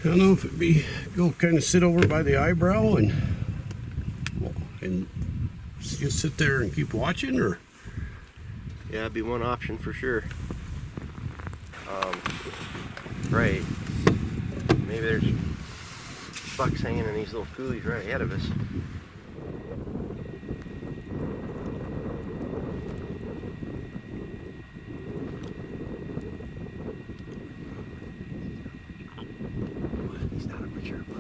don't know if it'd be go kind of sit over by the eyebrow and just sit there and keep watching, or yeah, it'd be one option for sure. Right. Maybe there's bucks hanging in these little coulees right ahead of us. He's not a mature buck.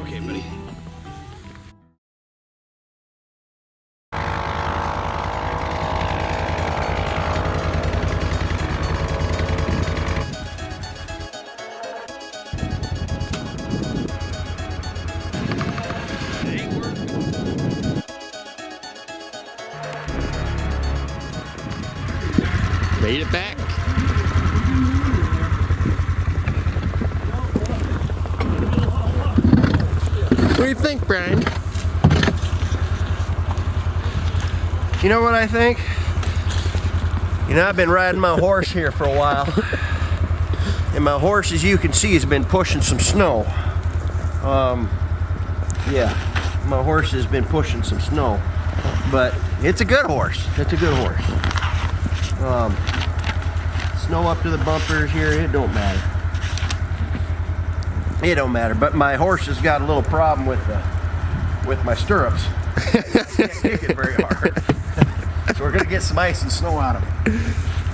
Okay, buddy. Made it back. What do you think, Brian? You know what I think? You know, I've been riding my horse here for a while. And my horse, as you can see, has been pushing some snow. Yeah, my horse has been pushing some snow. But it's a good horse. It's a good horse. Snow up to the bumpers here, it don't matter. It don't matter, but my horse has got a little problem with my stirrups. Can't kick it very hard. So we're gonna get some ice and snow out of it.